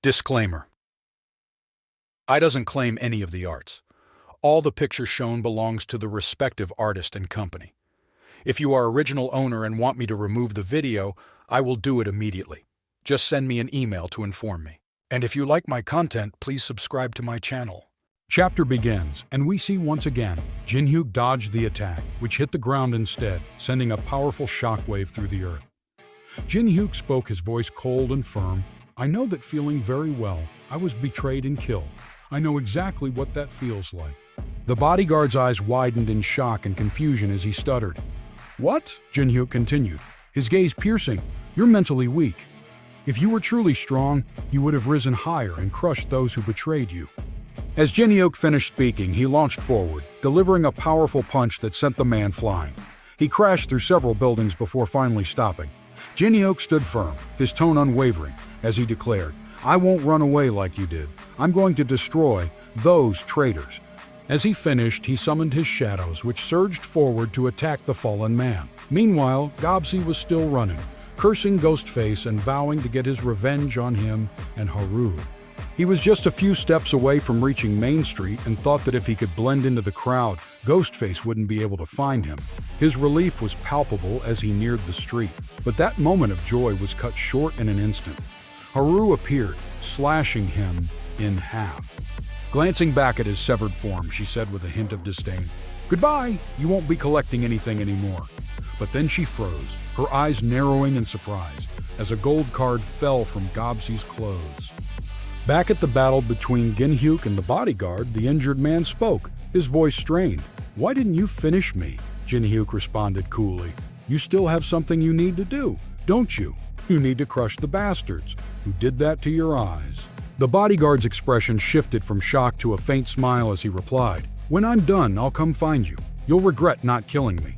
Disclaimer. I doesn't claim any of the arts. All the pictures shown belongs to the respective artist and company. If you are original owner and want me to remove the video, I will do it immediately. Just send me an email to inform me. And if you like my content, please subscribe to my channel. Chapter begins, and we see once again, Jin-hyuk dodged the attack, which hit the ground instead, sending a powerful shockwave through the earth. Jin-hyuk spoke, his voice cold and firm. I know that feeling very well. I was betrayed and killed. I know exactly what that feels like. The bodyguard's eyes widened in shock and confusion as he stuttered. What? Jin-hyuk continued, his gaze piercing. You're mentally weak. If you were truly strong, you would have risen higher and crushed those who betrayed you. As Jin-hyuk finished speaking, he launched forward, delivering a powerful punch that sent the man flying. He crashed through several buildings before finally stopping. Jin-hyuk stood firm, his tone unwavering, as he declared, I won't run away like you did. I'm going to destroy those traitors. As he finished, he summoned his shadows, which surged forward to attack the fallen man. Meanwhile, Gobsi was still running, cursing Ghostface and vowing to get his revenge on him and Haru. He was just a few steps away from reaching Main Street and thought that if he could blend into the crowd, Ghostface wouldn't be able to find him. His relief was palpable as he neared the street, but that moment of joy was cut short in an instant. Haru appeared, slashing him in half. Glancing back at his severed form, she said with a hint of disdain, Goodbye, you won't be collecting anything anymore. But then she froze, her eyes narrowing in surprise, as a gold card fell from Gobsi's clothes. Back at the battle between Jin-hyuk and the bodyguard, the injured man spoke, his voice strained. Why didn't you finish me? Jin-hyuk responded coolly. You still have something you need to do, don't you? You need to crush the bastards who did that to your eyes. The bodyguard's expression shifted from shock to a faint smile as he replied, When I'm done, I'll come find you. You'll regret not killing me.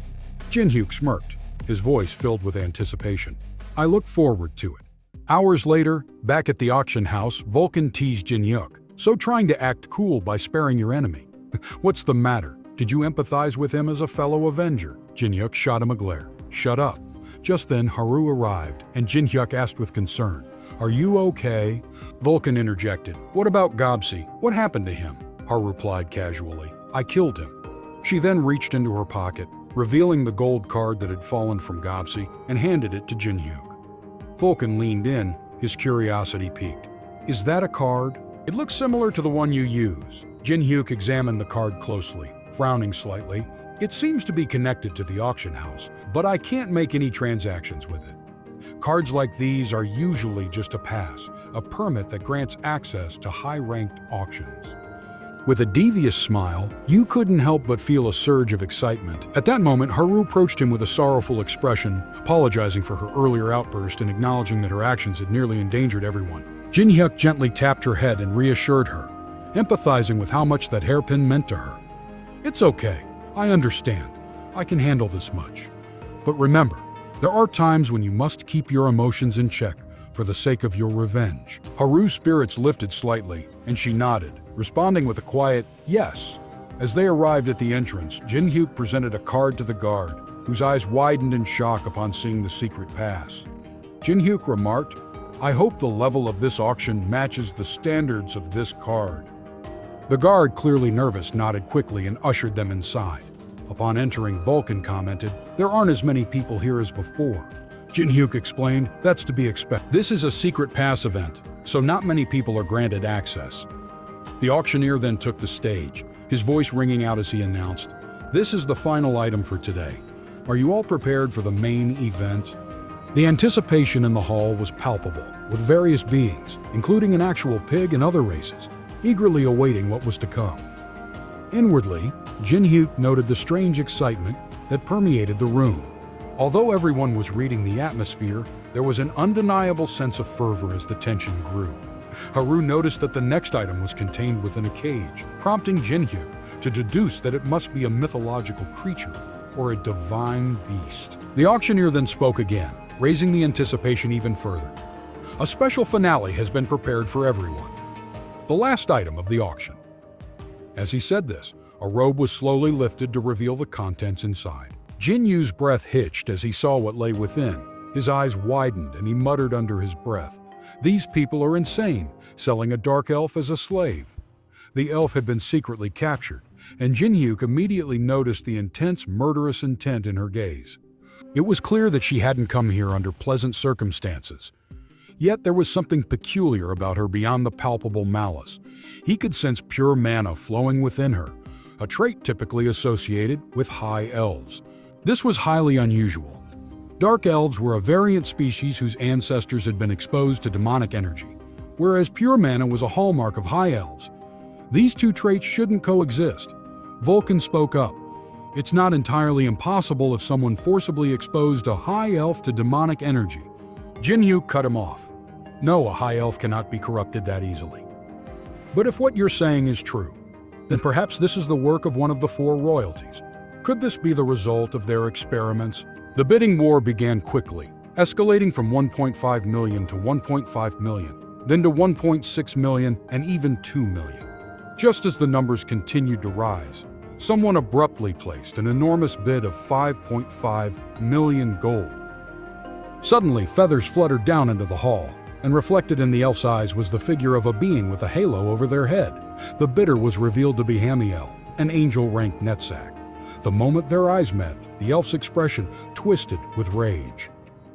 Jin-hyuk smirked, his voice filled with anticipation. I look forward to it. Hours later, back at the auction house, Vulcan teased Jin-hyuk. So trying to act cool by sparing your enemy. What's the matter? Did you empathize with him as a fellow Avenger? Jin-hyuk shot him a glare. Shut up. Just then, Haru arrived, and Jin-hyuk asked with concern, Are you okay? Vulcan interjected. What about Gobsi? What happened to him? Haru replied casually. I killed him. She then reached into her pocket, revealing the gold card that had fallen from Gobsi, and handed it to Jin-hyuk. Vulcan leaned in, his curiosity piqued. Is that a card? It looks similar to the one you use. Jin-hyuk examined the card closely, frowning slightly. It seems to be connected to the auction house, but I can't make any transactions with it. Cards like these are usually just a pass, a permit that grants access to high-ranked auctions. With a devious smile, you couldn't help but feel a surge of excitement. At that moment, Haru approached him with a sorrowful expression, apologizing for her earlier outburst and acknowledging that her actions had nearly endangered everyone. Jin-hyuk gently tapped her head and reassured her, empathizing with how much that hairpin meant to her. It's okay. I understand. I can handle this much. But remember, there are times when you must keep your emotions in check for the sake of your revenge. Haru's spirits lifted slightly, and she nodded, responding with a quiet, yes. As they arrived at the entrance, Jin-hyuk presented a card to the guard, whose eyes widened in shock upon seeing the secret pass. Jin-hyuk remarked, I hope the level of this auction matches the standards of this card. The guard, clearly nervous, nodded quickly and ushered them inside. Upon entering, Vulcan commented, There aren't as many people here as before. Jin-hyuk explained, That's to be expected. This is a secret pass event, so not many people are granted access. The auctioneer then took the stage, his voice ringing out as he announced, This is the final item for today. Are you all prepared for the main event? The anticipation in the hall was palpable, with various beings, including an actual pig and other races, eagerly awaiting what was to come. Inwardly, Jin-hyuk noted the strange excitement that permeated the room. Although everyone was reading the atmosphere, there was an undeniable sense of fervor as the tension grew. Haru noticed that the next item was contained within a cage, prompting Jin-hyuk to deduce that it must be a mythological creature or a divine beast. The auctioneer then spoke again, raising the anticipation even further. A special finale has been prepared for everyone. The last item of the auction. As he said this, a robe was slowly lifted to reveal the contents inside. Jin-Yu's breath hitched as he saw what lay within. His eyes widened and he muttered under his breath, These people are insane, selling a dark elf as a slave. The elf had been secretly captured, and Jin-hyuk immediately noticed the intense, murderous intent in her gaze. It was clear that she hadn't come here under pleasant circumstances. Yet there was something peculiar about her beyond the palpable malice. He could sense pure mana flowing within her, a trait typically associated with high elves. This was highly unusual. Dark elves were a variant species whose ancestors had been exposed to demonic energy, whereas pure mana was a hallmark of high elves. These two traits shouldn't coexist. Vulcan spoke up. It's not entirely impossible if someone forcibly exposed a high elf to demonic energy. Jin-hyuk cut him off. No, a high elf cannot be corrupted that easily. But if what you're saying is true, then perhaps this is the work of one of the four royalties. Could this be the result of their experiments? The bidding war began quickly, escalating from 1.5 million to 1.5 million, then to 1.6 million and even 2 million. Just as the numbers continued to rise, someone abruptly placed an enormous bid of 5.5 million gold. Suddenly, feathers fluttered down into the hall, and reflected in the elf's eyes was the figure of a being with a halo over their head. The bidder was revealed to be Hamiel, an angel-ranked netsack. The moment their eyes met, the elf's expression twisted with rage.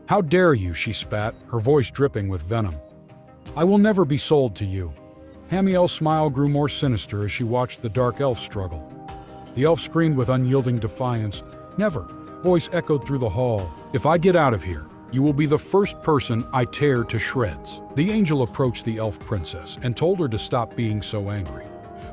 "How dare you," she spat, her voice dripping with venom. "I will never be sold to you." Hamiel's smile grew more sinister as she watched the dark elf struggle. The elf screamed with unyielding defiance. "Never," voice echoed through the hall. "If I get out of here, you will be the first person I tear to shreds." The angel approached the elf princess and told her to stop being so angry.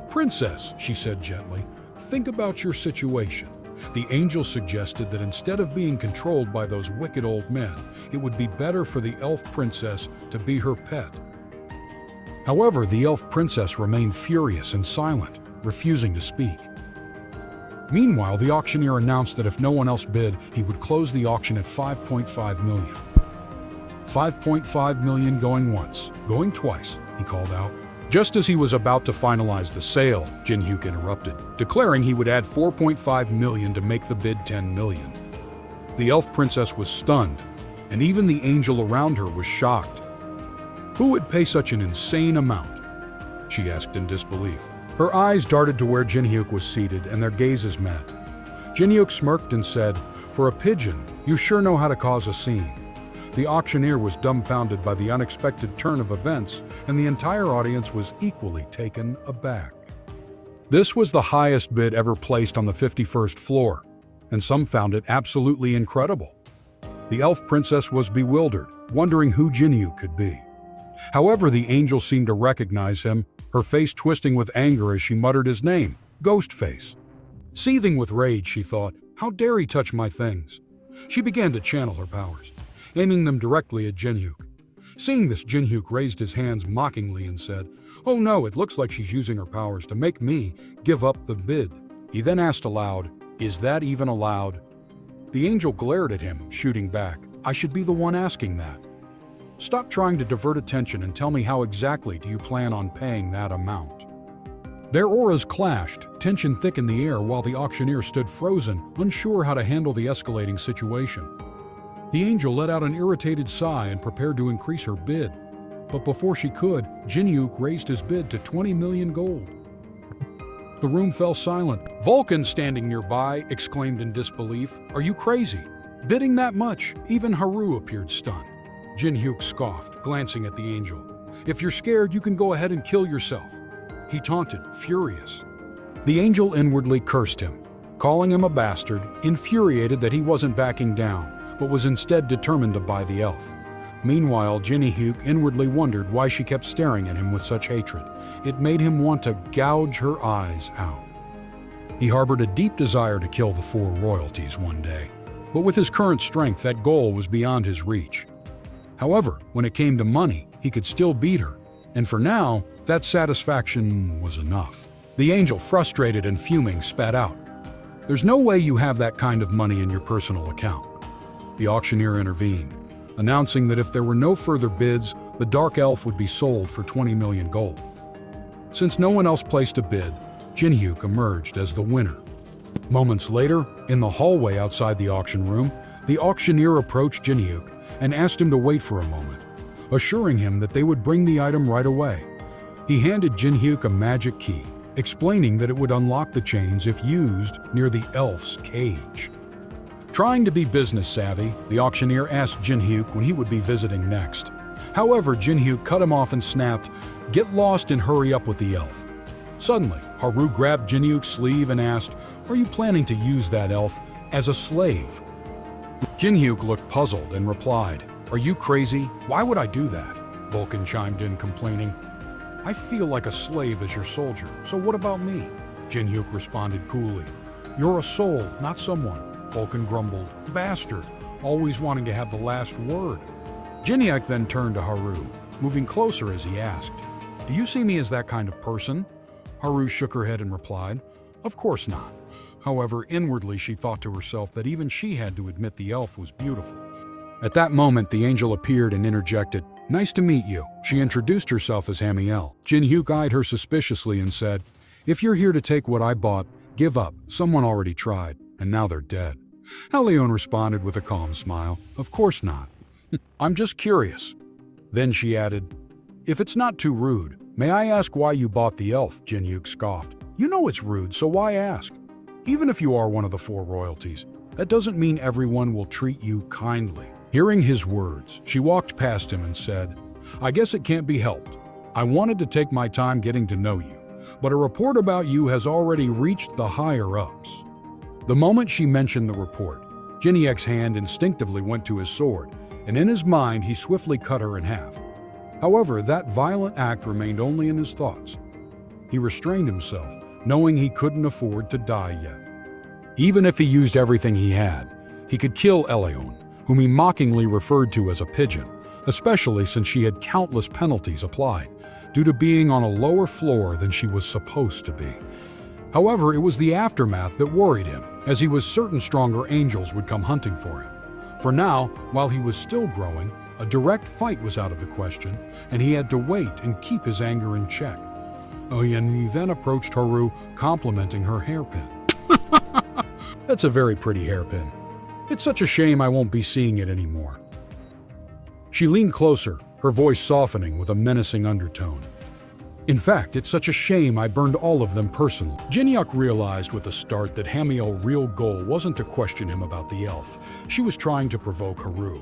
"Princess," she said gently, "think about your situation." The angel suggested that instead of being controlled by those wicked old men, it would be better for the elf princess to be her pet. However, the elf princess remained furious and silent, refusing to speak. Meanwhile, the auctioneer announced that if no one else bid, he would close the auction at 5.5 million. 5.5 million going once, going twice, he called out. Just as he was about to finalize the sale, Jin-hyuk interrupted, declaring he would add 4.5 million to make the bid 10 million. The elf princess was stunned, and even the angel around her was shocked. Who would pay such an insane amount? She asked in disbelief. Her eyes darted to where Jin-hyuk was seated, and their gazes met. Jin-hyuk smirked and said, "For a pigeon, you sure know how to cause a scene." The auctioneer was dumbfounded by the unexpected turn of events, and the entire audience was equally taken aback. This was the highest bid ever placed on the 51st floor, and some found it absolutely incredible. The elf princess was bewildered, wondering who Jin-hyuk could be. However, the angel seemed to recognize him, her face twisting with anger as she muttered his name, Ghostface. Seething with rage, she thought, "How dare he touch my things?" She began to channel her powers, aiming them directly at Jin-hyuk. Seeing this, Jin-hyuk raised his hands mockingly and said, "Oh no, it looks like she's using her powers to make me give up the bid." He then asked aloud, "Is that even allowed?" The angel glared at him, shooting back, "I should be the one asking that. Stop trying to divert attention and tell me how exactly do you plan on paying that amount." Their auras clashed, tension thick in the air while the auctioneer stood frozen, unsure how to handle the escalating situation. The angel let out an irritated sigh and prepared to increase her bid. But before she could, Jin-hyuk raised his bid to 20 million gold. The room fell silent. Vulcan, standing nearby, exclaimed in disbelief, "Are you crazy? Bidding that much?" Even Haru appeared stunned. Jin-hyuk scoffed, glancing at the angel. "If you're scared, you can go ahead and kill yourself," he taunted, furious. The angel inwardly cursed him, calling him a bastard, infuriated that he wasn't backing down, but was instead determined to buy the elf. Meanwhile, Jin-hyuk inwardly wondered why she kept staring at him with such hatred. It made him want to gouge her eyes out. He harbored a deep desire to kill the four royalties one day, but with his current strength, that goal was beyond his reach. However, when it came to money, he could still beat her, and for now, that satisfaction was enough. The angel, frustrated and fuming, spat out, "There's no way you have that kind of money in your personal account." The auctioneer intervened, announcing that if there were no further bids, the dark elf would be sold for 20 million gold. Since no one else placed a bid, Jin-hyuk emerged as the winner. Moments later, in the hallway outside the auction room, the auctioneer approached Jin-hyuk and asked him to wait for a moment. assuring him that they would bring the item right away. He handed Jin-hyuk a magic key, explaining that it would unlock the chains if used near the elf's cage. Trying to be business savvy, the auctioneer asked Jin-hyuk when he would be visiting next. However, Jin-hyuk cut him off and snapped, "Get lost and hurry up with the elf." Suddenly, Haru grabbed Jin-hyuk's sleeve and asked, "Are you planning to use that elf as a slave?" Jin-hyuk looked puzzled and replied, "Are you crazy? Why would I do that?" Vulcan chimed in, complaining, "I feel like a slave as your soldier, so what about me?" Jin-hyuk responded coolly, "You're a soul, not someone." Vulcan grumbled, "Bastard, always wanting to have the last word." Jin-hyuk then turned to Haru, moving closer as he asked, "Do you see me as that kind of person?" Haru shook her head and replied, "Of course not." However, inwardly she thought to herself that even she had to admit the elf was beautiful. At that moment, the angel appeared and interjected, "Nice to meet you." She introduced herself as Hamiel. Jin-hyuk eyed her suspiciously and said, "If you're here to take what I bought, give up. Someone already tried, and now they're dead." Haleon responded with a calm smile, "Of course not. I'm just curious." Then she added, "If it's not too rude, may I ask why you bought the elf?" Jin-hyuk scoffed. "You know it's rude, so why ask? Even if you are one of the 4 royalties, that doesn't mean everyone will treat you kindly." Hearing his words, she walked past him and said, "I guess it can't be helped. I wanted to take my time getting to know you, but a report about you has already reached the higher-ups." The moment she mentioned the report, Jin-hyuk's hand instinctively went to his sword, and in his mind he swiftly cut her in half. However, that violent act remained only in his thoughts. He restrained himself, knowing he couldn't afford to die yet. Even if he used everything he had, he could kill Eleon, whom he mockingly referred to as a pigeon, especially since she had countless penalties applied, due to being on a lower floor than she was supposed to be. However, it was the aftermath that worried him, as he was certain stronger angels would come hunting for him. For now, while he was still growing, a direct fight was out of the question, and he had to wait and keep his anger in check. And he then approached Haru, complimenting her hairpin. "That's a very pretty hairpin. It's such a shame I won't be seeing it anymore." She leaned closer, her voice softening with a menacing undertone. "In fact, it's such a shame I burned all of them personally." Jin-hyuk realized with a start that Hamiel's real goal wasn't to question him about the elf. She was trying to provoke Haru.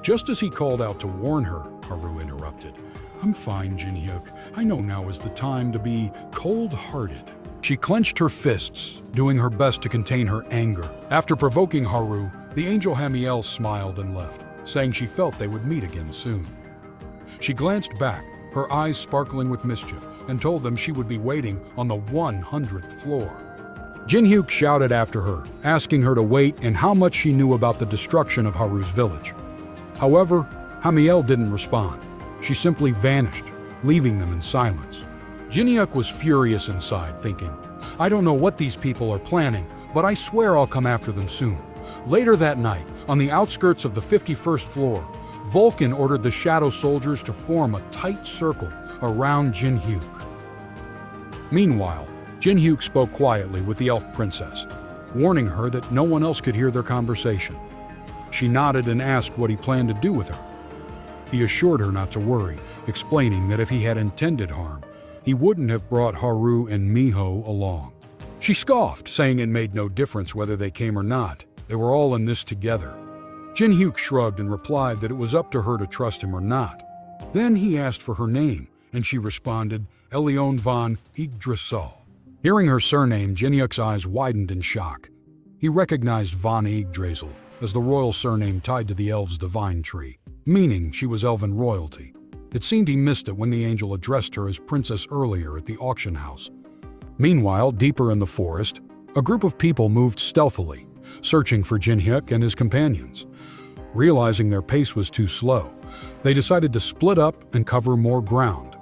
Just as he called out to warn her, Haru interrupted. "I'm fine, Jin-hyuk. I know now is the time to be cold-hearted." She clenched her fists, doing her best to contain her anger. After provoking Haru, the angel Hamiel smiled and left, saying she felt they would meet again soon. She glanced back, her eyes sparkling with mischief, and told them she would be waiting on the 100th floor. Jin-hyuk shouted after her, asking her to wait and how much she knew about the destruction of Haru's village. However, Hamiel didn't respond. She simply vanished, leaving them in silence. Jin-hyuk was furious inside, thinking, "I don't know what these people are planning, but I swear I'll come after them soon." Later that night, on the outskirts of the 51st floor, Vulcan ordered the shadow soldiers to form a tight circle around Jin-hyuk. Meanwhile, Jin-hyuk spoke quietly with the elf princess, warning her that no one else could hear their conversation. She nodded and asked what he planned to do with her. He assured her not to worry, explaining that if he had intended harm, he wouldn't have brought Haru and Miho along. She scoffed, saying it made no difference whether they came or not. They were all in this together. Jin-hyuk shrugged and replied that it was up to her to trust him or not. Then he asked for her name, and she responded, Eleon von Yggdrasil. Hearing her surname, Jin-hyuk's eyes widened in shock. He recognized von Yggdrasil as the royal surname tied to the elves' divine tree, meaning she was elven royalty. It seemed he missed it when the angel addressed her as princess earlier at the auction house. Meanwhile, deeper in the forest, a group of people moved stealthily, searching for Jin-hyuk and his companions. Realizing their pace was too slow, they decided to split up and cover more ground.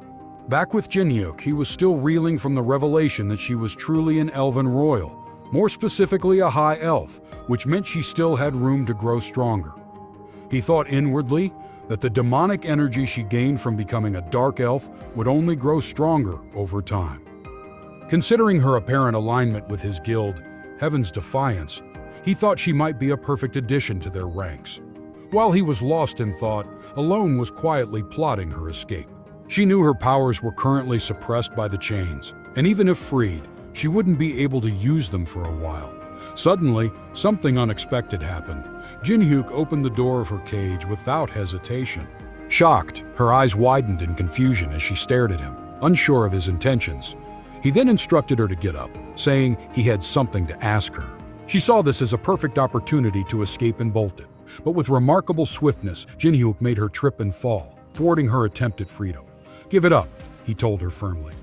Back with Jin-hyuk, he was still reeling from the revelation that she was truly an elven royal, more specifically a high elf, which meant she still had room to grow stronger. He thought inwardly that the demonic energy she gained from becoming a dark elf would only grow stronger over time. Considering her apparent alignment with his guild, Heaven's Defiance, he thought she might be a perfect addition to their ranks. while he was lost in thought, Alone was quietly plotting her escape. She knew her powers were currently suppressed by the chains, and even if freed, she wouldn't be able to use them for a while. Suddenly, something unexpected happened. Jin-hyuk opened the door of her cage without hesitation. Shocked, her eyes widened in confusion as she stared at him, unsure of his intentions. He then instructed her to get up, saying he had something to ask her. She saw this as a perfect opportunity to escape and bolted. But with remarkable swiftness, Jin-hyuk made her trip and fall, thwarting her attempt at freedom. "Give it up," he told her firmly.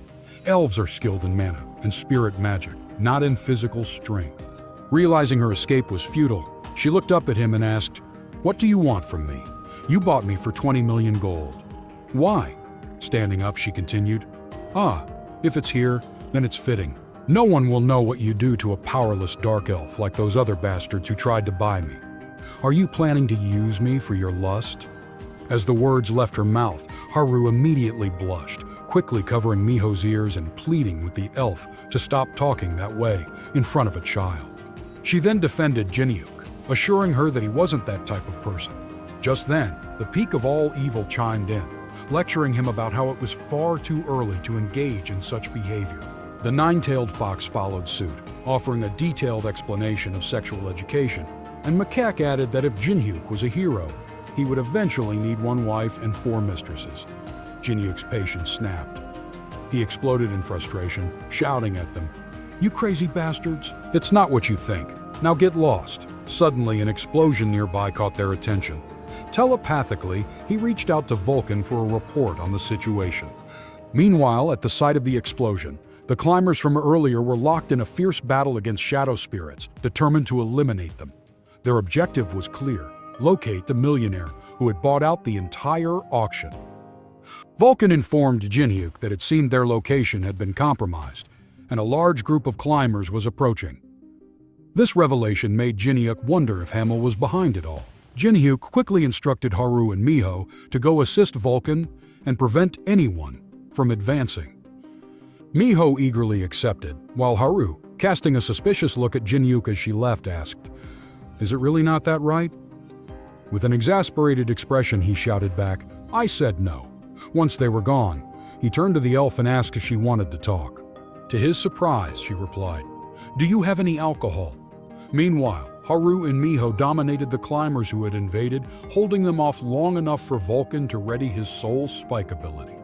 "Elves are skilled in mana and spirit magic, not in physical strength." Realizing her escape was futile, she looked up at him and asked, "What do you want from me? You bought me for 20 million gold." "Why?" Standing up, she continued, "Ah, if it's here, then it's fitting. No one will know what you do to a powerless dark elf like those other bastards who tried to buy me. Are you planning to use me for your lust?" As the words left her mouth, Haru immediately blushed, quickly covering Miho's ears and pleading with the elf to stop talking that way in front of a child. She then defended Jin-hyuk, assuring her that he wasn't that type of person. Just then, the peak of all evil chimed in, lecturing him about how it was far too early to engage in such behavior. The nine-tailed fox followed suit, offering a detailed explanation of sexual education, and Macaque added that if Jin-hyuk was a hero, he would eventually need one wife and 4 mistresses. Jin-hyuk's patience snapped. He exploded in frustration, shouting at them, "You crazy bastards! It's not what you think. Now get lost." Suddenly, an explosion nearby caught their attention. Telepathically, he reached out to Vulcan for a report on the situation. Meanwhile, at the site of the explosion, the climbers from earlier were locked in a fierce battle against shadow spirits, determined to eliminate them. Their objective was clear: locate the millionaire who had bought out the entire auction. Vulcan informed Jin-hyuk that it seemed their location had been compromised, and a large group of climbers was approaching. This revelation made Jin-hyuk wonder if Hamel was behind it all. Jin-hyuk quickly instructed Haru and Miho to go assist Vulcan and prevent anyone from advancing. Miho eagerly accepted, while Haru, casting a suspicious look at Jin-hyuk as she left, asked, "Is it really not that right?" With an exasperated expression, he shouted back, "I said no." Once they were gone, he turned to the elf and asked if she wanted to talk. To his surprise, she replied, "Do you have any alcohol?" Meanwhile, Haru and Miho dominated the climbers who had invaded, holding them off long enough for Vulcan to ready his soul spike ability,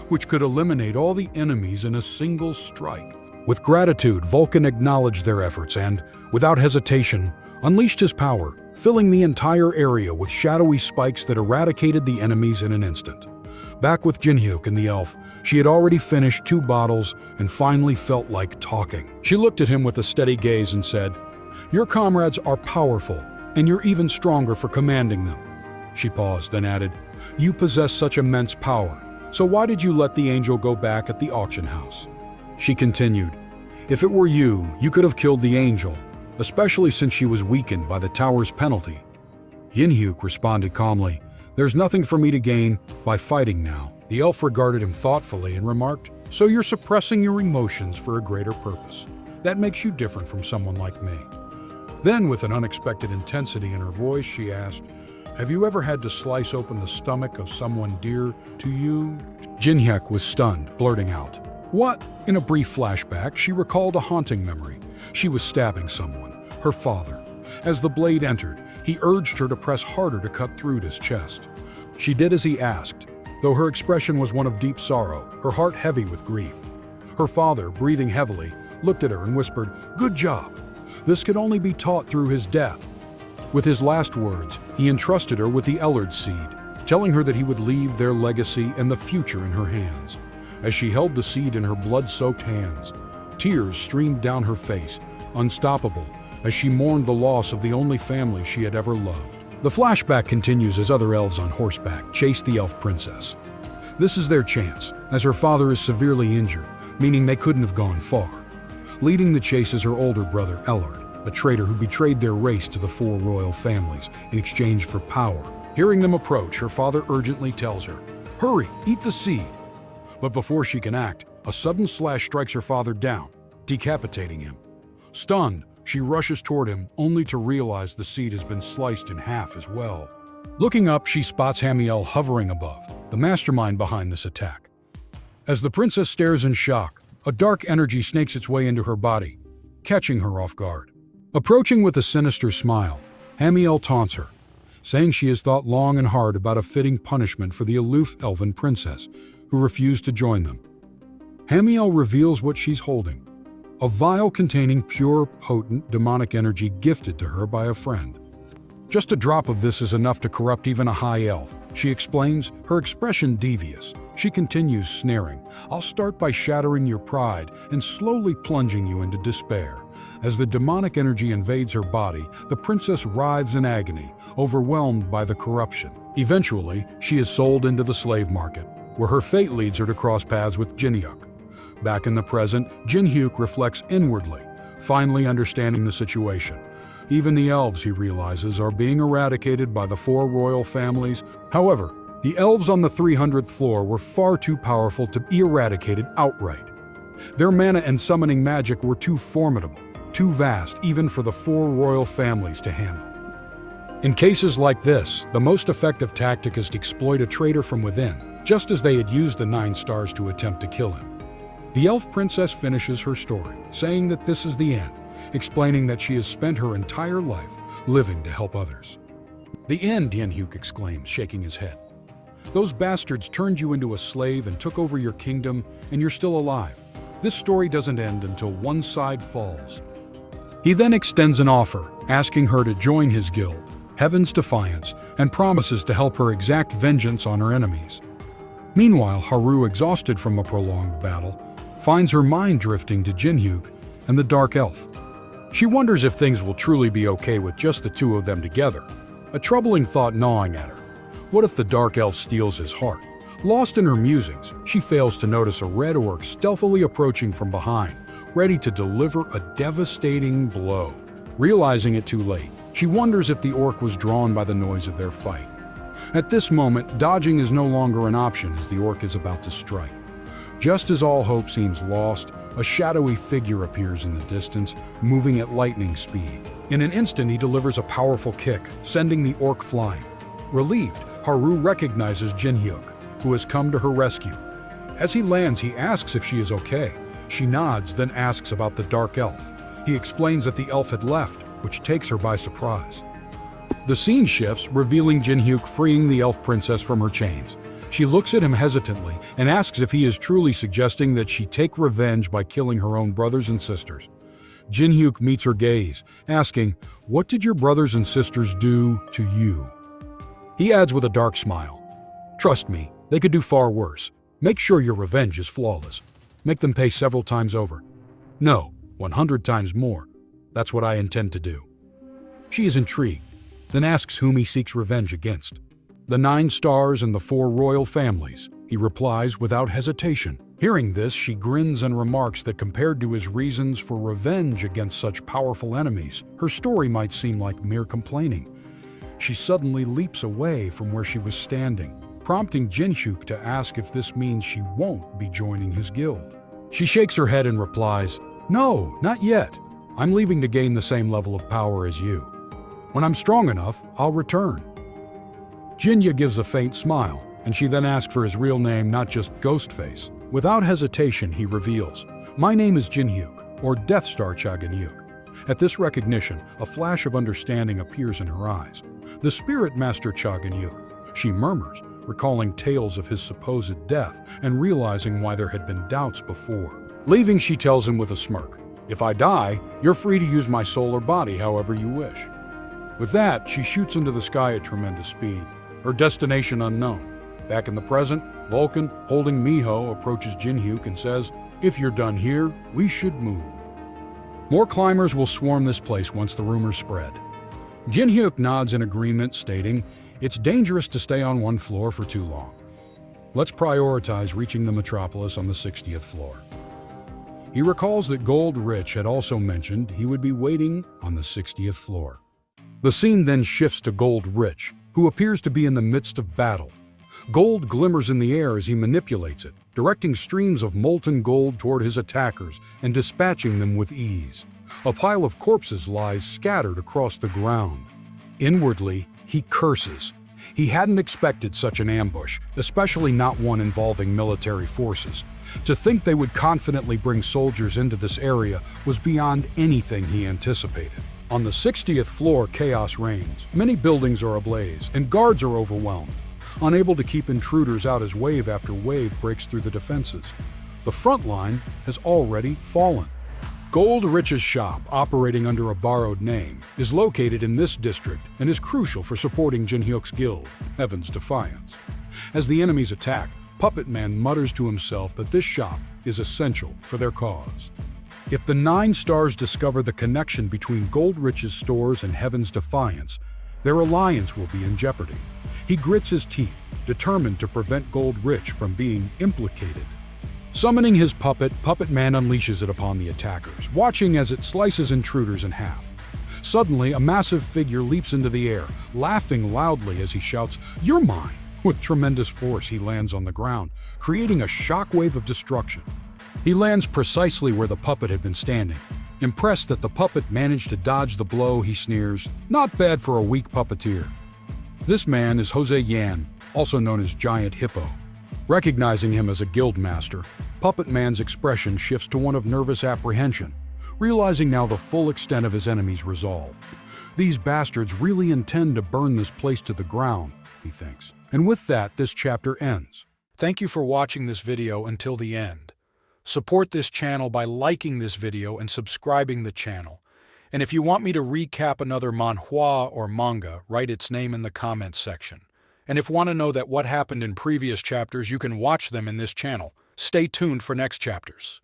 which could eliminate all the enemies in a single strike. With gratitude, Vulcan acknowledged their efforts and, without hesitation, unleashed his power, filling the entire area with shadowy spikes that eradicated the enemies in an instant. Back with Jin-hyuk and the elf, she had already finished 2 bottles and finally felt like talking. She looked at him with a steady gaze and said, "Your comrades are powerful, and you're even stronger for commanding them." She paused, then added, "You possess such immense power, so why did you let the angel go back at the auction house?" She continued, "If it were you, you could have killed the angel, especially since she was weakened by the tower's penalty." Jin-hyuk responded calmly, "There's nothing for me to gain by fighting now." The elf regarded him thoughtfully and remarked, "So you're suppressing your emotions for a greater purpose. That makes you different from someone like me." Then, with an unexpected intensity in her voice, she asked, "Have you ever had to slice open the stomach of someone dear to you?" Jin-hyuk was stunned, blurting out, "What?" In a brief flashback, she recalled a haunting memory. She was stabbing someone, her father. As the blade entered, he urged her to press harder to cut through his chest. She did as he asked, though her expression was one of deep sorrow, her heart heavy with grief. Her father, breathing heavily, looked at her and whispered, "Good job. This could only be taught through his death." With his last words, he entrusted her with the Ellard seed, telling her that he would leave their legacy and the future in her hands. As she held the seed in her blood-soaked hands, tears streamed down her face, unstoppable, as she mourned the loss of the only family she had ever loved. The flashback continues as other elves on horseback chase the elf princess. This is their chance, as her father is severely injured, meaning they couldn't have gone far. Leading the chase is her older brother, Ellard, a traitor who betrayed their race to the 4 royal families in exchange for power. Hearing them approach, her father urgently tells her, "Hurry, eat the seed." But before she can act, a sudden slash strikes her father down, decapitating him. Stunned, she rushes toward him, only to realize the seed has been sliced in half as well. Looking up, she spots Hamiel hovering above, the mastermind behind this attack. As the princess stares in shock, a dark energy snakes its way into her body, catching her off guard. Approaching with a sinister smile, Hamiel taunts her, saying she has thought long and hard about a fitting punishment for the aloof elven princess who refused to join them. Hamiel reveals what she's holding, a vial containing pure, potent, demonic energy gifted to her by a friend. Just a drop of this is enough to corrupt even a high elf, she explains, her expression devious. She continues, sneering, "I'll start by shattering your pride and slowly plunging you into despair." As the demonic energy invades her body, the princess writhes in agony, overwhelmed by the corruption. Eventually, she is sold into the slave market, where her fate leads her to cross paths with Jinhyuk. Back in the present, Jinhyuk reflects inwardly, finally understanding the situation. Even the elves, he realizes, are being eradicated by the 4 royal families. However, the elves on the 300th floor were far too powerful to be eradicated outright. Their mana and summoning magic were too formidable, too vast even for the 4 royal families to handle. In cases like this, the most effective tactic is to exploit a traitor from within, just as they had used the 9 stars to attempt to kill him. The elf princess finishes her story, saying that this is the end, explaining that she has spent her entire life living to help others. "The end," Jinhyuk exclaims, shaking his head. "Those bastards turned you into a slave and took over your kingdom, and you're still alive. This story doesn't end until one side falls." He then extends an offer, asking her to join his guild, Heaven's Defiance, and promises to help her exact vengeance on her enemies. Meanwhile, Haru, exhausted from a prolonged battle, finds her mind drifting to Jinhyuk and the Dark Elf. She wonders if things will truly be okay with just the 2 of them together, a troubling thought gnawing at her. What if the Dark Elf steals his heart? Lost in her musings, she fails to notice a red orc stealthily approaching from behind, ready to deliver a devastating blow. Realizing it too late, she wonders if the orc was drawn by the noise of their fight. At this moment, dodging is no longer an option as the orc is about to strike. Just as all hope seems lost, a shadowy figure appears in the distance, moving at lightning speed. In an instant, he delivers a powerful kick, sending the orc flying. Relieved, Haru recognizes Jinhyuk, who has come to her rescue. As he lands, he asks if she is okay. She nods, then asks about the Dark Elf. He explains that the elf had left, which takes her by surprise. The scene shifts, revealing Jinhyuk freeing the elf princess from her chains. She looks at him hesitantly and asks if he is truly suggesting that she take revenge by killing her own brothers and sisters. Jinhyuk meets her gaze, asking, "What did your brothers and sisters do to you?" He adds with a dark smile, "Trust me, they could do far worse. Make sure your revenge is flawless. Make them pay several times over. No, 100 times more. That's what I intend to do." She is intrigued, then asks whom he seeks revenge against. "The 9 stars and the 4 royal families," he replies without hesitation. Hearing this, she grins and remarks that compared to his reasons for revenge against such powerful enemies, her story might seem like mere complaining. She suddenly leaps away from where she was standing, prompting Jinhyuk to ask if this means she won't be joining his guild. She shakes her head and replies, "No, not yet. I'm leaving to gain the same level of power as you. When I'm strong enough, I'll return." Jinya gives a faint smile, and she then asks for his real name, not just Ghostface. Without hesitation, he reveals, "My name is Jinhyuk, or Death Star Chaganyuk." At this recognition, a flash of understanding appears in her eyes. "The Spirit Master Chaganyuk," she murmurs, recalling tales of his supposed death and realizing why there had been doubts before. Leaving, she tells him with a smirk, "If I die, you're free to use my soul or body however you wish." With that, she shoots into the sky at tremendous speed, her destination unknown. Back in the present, Vulcan, holding Miho, approaches Jinhyuk and says, "If you're done here, we should move." More climbers will swarm this place once the rumors spread. Jinhyuk nods in agreement, stating, "It's dangerous to stay on one floor for too long. Let's prioritize reaching the metropolis on the 60th floor." He recalls that Gold Rich had also mentioned he would be waiting on the 60th floor. The scene then shifts to Gold Rich, who appears to be in the midst of battle. Gold glimmers in the air as he manipulates it, directing streams of molten gold toward his attackers and dispatching them with ease. A pile of corpses lies scattered across the ground. Inwardly, he curses. He hadn't expected such an ambush, especially not one involving military forces. To think they would confidently bring soldiers into this area was beyond anything he anticipated. On the 60th floor, chaos reigns. Many buildings are ablaze, and guards are overwhelmed, unable to keep intruders out as wave after wave breaks through the defenses. The front line has already fallen. Gold Rich's shop, operating under a borrowed name, is located in this district and is crucial for supporting Jinhyuk's guild, Heaven's Defiance. As the enemies attack, Puppet Man mutters to himself that this shop is essential for their cause. If the 9 stars discover the connection between Gold Rich's stores and Heaven's Defiance, their alliance will be in jeopardy. He grits his teeth, determined to prevent Gold Rich from being implicated. Summoning his puppet, Puppet Man unleashes it upon the attackers, watching as it slices intruders in half. Suddenly, a massive figure leaps into the air, laughing loudly as he shouts, "You're mine!" With tremendous force, he lands on the ground, creating a shockwave of destruction. He lands precisely where the puppet had been standing. Impressed that the puppet managed to dodge the blow, he sneers, "Not bad for a weak puppeteer." This man is Jose Yan, also known as Giant Hippo. Recognizing him as a guild master, Puppet Man's expression shifts to one of nervous apprehension, realizing now the full extent of his enemy's resolve. These bastards really intend to burn this place to the ground, he thinks. And with that, this chapter ends. Thank you for watching this video until the end. Support this channel by liking this video and subscribing the channel. And if you want me to recap another manhwa or manga, write its name in the comments section. And if you want to know that what happened in previous chapters, you can watch them in this channel. Stay tuned for next chapters.